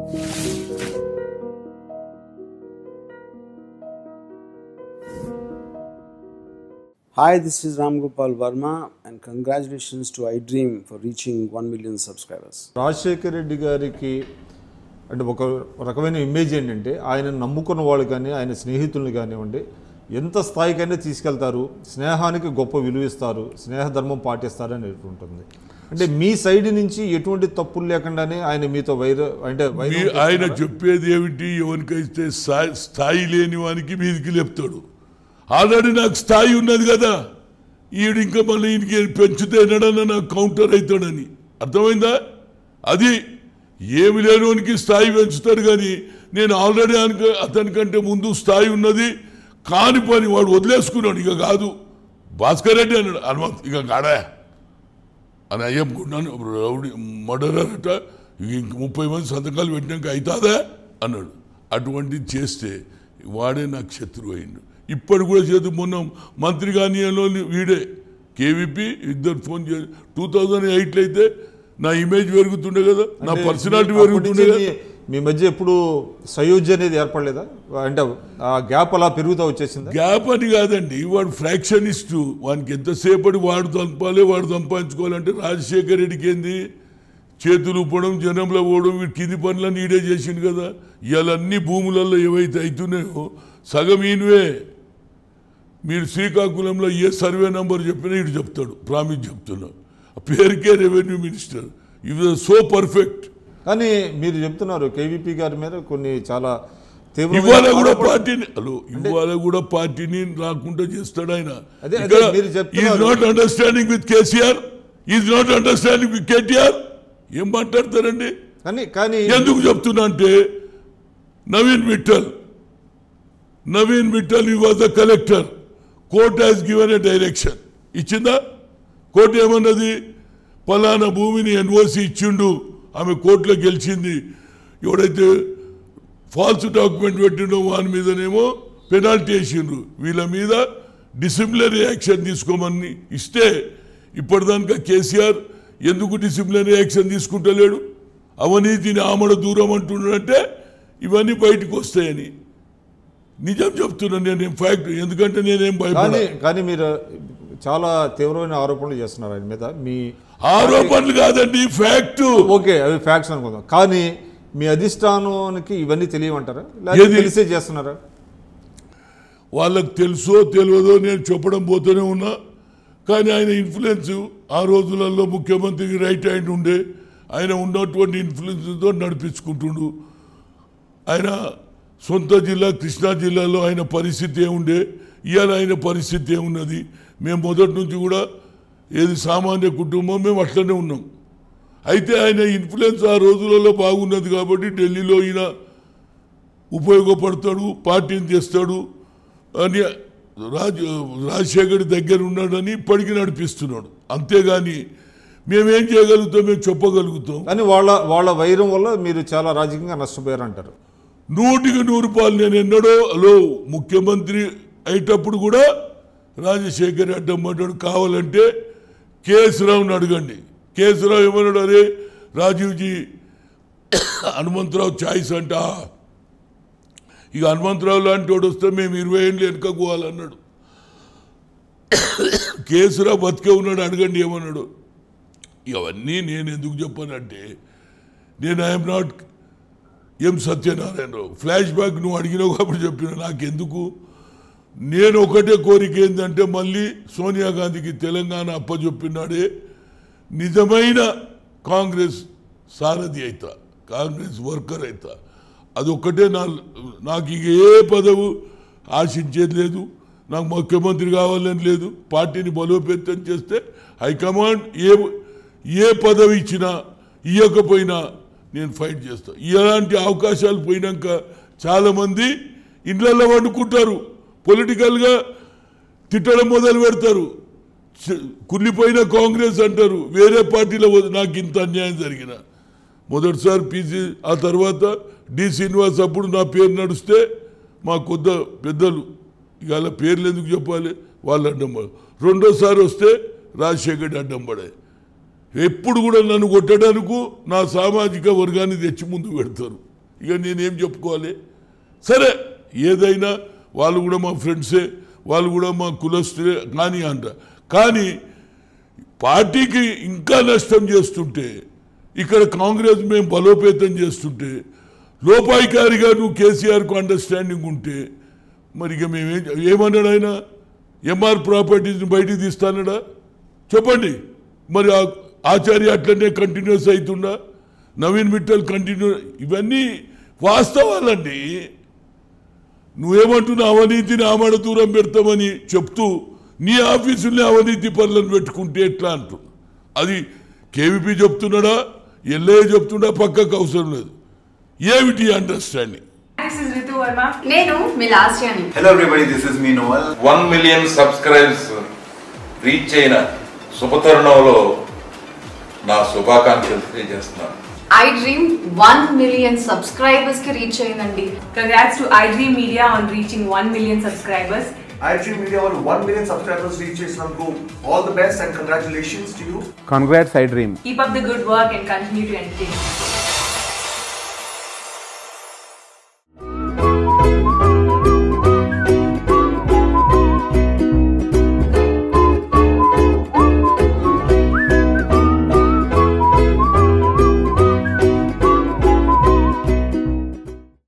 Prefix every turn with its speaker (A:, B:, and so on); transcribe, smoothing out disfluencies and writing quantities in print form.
A: Hi, this is Ram Gopal Verma and congratulations to iDream for reaching 1 million subscribers.
B: Rajasekhar Reddy గారికి అంటే ఒక రకమైన image ఏంటంటే ఆయన నమ్ముకున్న వాళ్ళు కానీ ఆయన స్నేహితుల్ని కానివ్వండి ఎంత స్థాయికైనా తీసుకెళ్తారు, స్నేహానికి గొప్ప విలువ ఇస్తారు, స్నేహధర్మం పాటిస్తారు అని ఉంటుంది. అంటే మీ సైడ్ నుంచి ఎటువంటి తప్పులు లేకుండానే ఆయన మీతో
C: ఆయన చెప్పేది ఏమిటి, ఎవరికైతే స్థాయి లేని వానికి మీదికి లేపుతాడు. ఆల్రెడీ నాకు స్థాయి ఉన్నది కదా, ఈడు ఇంకా మళ్ళీ ఈయనకి పెంచుతే ఎన్నడన్నా నాకు కౌంటర్ అవుతాడని అర్థమైందా? అది ఏమి లేనివానికి స్థాయి పెంచుతాడు, కానీ నేను ఆల్రెడీ అతనికంటే ముందు స్థాయి ఉన్నది కాని పని వాడు వదిలేసుకున్నాడు. ఇక కాదు భాస్కర్ రెడ్డి అన్నాడు, హనుమంత్ ఇక కాడా అని అయ్యనుకున్నాను, రౌడీ మర్డరర్ అట, ఇంక 30 మంది సంతకాలు పెట్టినాక అవుతుందా అన్నాడు. అటువంటిది చేస్తే వాడే నాకు శత్రువు అయిండు. ఇప్పటి కూడా చేతు మొన్న మంత్రి గానిలో వీడే కేవీపీ ఇద్దరు ఫోన్ చేసి 2008 అయితే నా ఇమేజ్ పెరుగుతుండే కదా, నా పర్సనాలిటీ పెరుగుతుండే కదా.
B: మీ మధ్య ఎప్పుడు సయోధ్య అనేది ఏర్పడలేదా? అంటే ఆ గ్యాప్ అలా పెరుగుతూ వచ్చేసింది.
C: గ్యాప్ అని కాదండి, వాడు ఫ్రాక్షనిస్టు, వానికి ఎంతసేపటి వాడు చంపాలి, వాడు సంపాదించుకోవాలంటే రాజశేఖర్ రెడ్డికి ఏంది చేతులు ఊపడం, జనంలో పోవడం, వీడి కింది పనులను ఈడే చేసిండు కదా. ఇవాళ అన్ని భూములలో ఏవైతే అవుతున్నాయో సగం ఈయనవే. మీరు శ్రీకాకుళంలో ఏ సర్వే నెంబర్ చెప్పినా ఇటు చెప్తాడు, ప్రామిస్ చెప్తున్నాడు. పేరుకే revenue minister, it was so perfect.
B: కానీ మీరు చెప్తున్నారు కేవీపీ గారి మీద కొన్ని చాలా
C: ఇవాళ కూడా పార్టీని రాకుండా చేస్తాడు ఆయన. Is not understanding with KCR, is not understanding with KTR. ఏం మాట్లాడతారండి?
B: కానీ
C: ఎందుకు చెప్తున్నా అంటే Naveen Mittal he was the collector. Court has given a direction. ఇచ్చిందా? కోర్టు ఏమన్నది? పలానా భూమిని ఎన్ఓసి ఇచ్చిండు, ఆమె కోర్టులో గెలిచింది. ఎవడైతే ఫాల్స్ డాక్యుమెంట్ పెట్టిండో వాని మీదనేమో పెనాల్టీ వేసిండ్రు, వీళ్ళ మీద డిసిప్లినరీ యాక్షన్ తీసుకోమని ఇస్తే ఇప్పటిదాకా కేసీఆర్ ఎందుకు డిసిప్లినరీ యాక్షన్ తీసుకుంటలేడు? అవినీతిని ఆమడ దూరం అంటున్నాడంటే ఇవన్నీ బయటకు వస్తాయని నిజం చెప్తున్నాను నేను, ఫ్యాక్ట్. ఎందుకంటే నేనేం భయపడను.
B: కానీ మీరు చాలా తీవ్రమైన ఆరోపణలు చేస్తున్నారు ఆయన మీద. మీ
C: ఆరోపణలు కాదండి, ఫ్యాక్ట్.
B: ఓకే, అవి ఫ్యాక్ట్స్ అనుకుందాం. కానీ మీ అధిష్టానానికి ఇవన్నీ తెలియమంటారా, తెలిసే చేస్తున్నారా?
C: వాళ్ళకి తెలుసో తెలియదో నేను చెప్పడం పోతూనే ఉన్నా. కానీ ఆయన ఇన్ఫ్లుయెన్స్ ఆ రోజులలో ముఖ్యమంత్రికి రైట్ హ్యాండ్ ఉండే, ఆయన ఉన్నటువంటి ఇన్ఫ్లుయెన్స్తో నడిపించుకుంటుండు. ఆయన సొంత జిల్లా కృష్ణా జిల్లాలో ఆయన పరిస్థితి ఏముండే, ఇవాళ ఆయన పరిస్థితి ఏమున్నది? మేము మొదటి నుంచి కూడా ఏది సామాన్య కుటుంబం, మేము అట్లనే ఉన్నాం. అయితే ఆయన ఇన్ఫ్లుయెన్స్ ఆ రోజులలో బాగున్నది కాబట్టి ఢిల్లీలో ఈయన ఉపయోగపడతాడు, పార్టీని తెస్తాడు అని రాజశేఖర్ దగ్గర ఉన్నాడని ఇప్పటికీ నడిపిస్తున్నాడు. అంతేగాని మేమేం చేయగలుగుతాం, మేము చెప్పగలుగుతాం.
B: కానీ వాళ్ళ వైరం వల్ల మీరు చాలా రాజకీయంగా నష్టపోయారంటారు.
C: 100% నేను ఎన్నడో ముఖ్యమంత్రి అయ్యేటప్పుడు కూడా రాజశేఖర్ అడ్డమ్మన్నాడు. కావాలంటే కేసీరావుని అడగండి. కేసీరావు ఏమన్నాడు? అరే రాజీవ్జీ హనుమంతరావు ఛాయిస్ అంట, ఇక హనుమంతరావు లాంటి వాడు వస్తే మేము 20 ఏళ్ళు వెనుకపోవాలన్నాడు. కేసీరావు బతికే ఉన్నాడు, అడగండి ఏమన్నాడు. ఇవన్నీ నేను ఎందుకు చెప్పానంటే నేను I'm not M Satyanarayana Rao. Flash back నువ్వు అడిగినావు కాబట్టి చెప్పిన. నాకెందుకు, నేను ఒకటే కోరిక ఏంటంటే మళ్ళీ సోనియా గాంధీకి తెలంగాణ అప్పచెప్పినాడే నిజమైన కాంగ్రెస్ సారథి అవుతా, కాంగ్రెస్ వర్కర్ అవుతా. అదొక్కటే నాకు ఇక ఏ పదవి ఆశించేది లేదు, నాకు ముఖ్యమంత్రి కావాలని లేదు. పార్టీని బలోపేతం చేస్తే హైకమాండ్ ఏ పదవి ఇచ్చినా ఇవ్వకపోయినా నేను ఫైట్ చేస్తాను. ఇలాంటి అవకాశాలు పోయినాక చాలామంది ఇండ్లలో వండుకుంటారు, పొలిటికల్గా తిట్టడం మొదలు పెడతారు. కుళ్ళిపోయిన కాంగ్రెస్ అంటారు, వేరే పార్టీలో నాకు ఇంత అన్యాయం జరిగిన. మొదటిసారి పీసీ, ఆ తర్వాత డి శ్రీనివాస్, అప్పుడు నా పేరు నడిస్తే మా కొద్ద పెద్దలు ఇవాళ పేర్లు ఎందుకు చెప్పాలి, వాళ్ళు అడ్డం పడారు. రెండోసారి వస్తే రాజశేఖర్ అడ్డం పడాయి. ఎప్పుడు కూడా నన్ను కొట్టడానికి నా సామాజిక వర్గాన్ని తెచ్చి ముందు పెడతారు. ఇక నేనేం చెప్పుకోవాలి? సరే, ఏదైనా వాళ్ళు కూడా మా ఫ్రెండ్సే, వాళ్ళు కూడా మా కులస్తులే కానీ అంట. కానీ పార్టీకి ఇంకా నష్టం చేస్తుంటే, ఇక్కడ కాంగ్రెస్ మేము బలోపేతం చేస్తుంటే, లోపాయికారిగా నువ్వు కేసీఆర్కు అండర్స్టాండింగ్ ఉంటే మరి ఇక మేము ఏమన్నాడు ఆయన? ఎంఆర్ ప్రాపర్టీస్ని బయటికి తీస్తానడా? చెప్పండి. మరి ఆచార్య అట్లనే కంటిన్యూస్ అవుతుండా? నవీన్ మిట్టల్ కంటిన్యూ? ఇవన్నీ వాస్తవాలండి. నువ్వేమంటున్నా అవినీతిని ఆమడ దూరం పెడతామని చెప్తూ నీ ఆఫీసుల్ని అవినీతి పనులను పెట్టుకుంటే ఎట్లా అంటున్నా? అది కేవీపీ చెప్తున్నాడా, ఎల్ఏ చెప్తున్నా, పక్కకు అవసరం లేదు. ఏమిటి understanding?
D: This is Ritu Verma. నేను మీ లాస్యాని.
E: Hello everybody, this is me Noel.
F: 1 million subscribers reach అయిన శుభతరుణంలో నా శుభాకాంక్షలు తెలియజేస్తున్నాను.
D: iDream 1 million subscribers కి రీచ్ అయిందండి.
G: Congrats to iDream Media on reaching 1 million subscribers.
E: iDream Media on 1 million subscribers reach Islamco. All the best and congratulations to you.
H: Congrats iDream.
G: Keep up the good work and continue to entertain.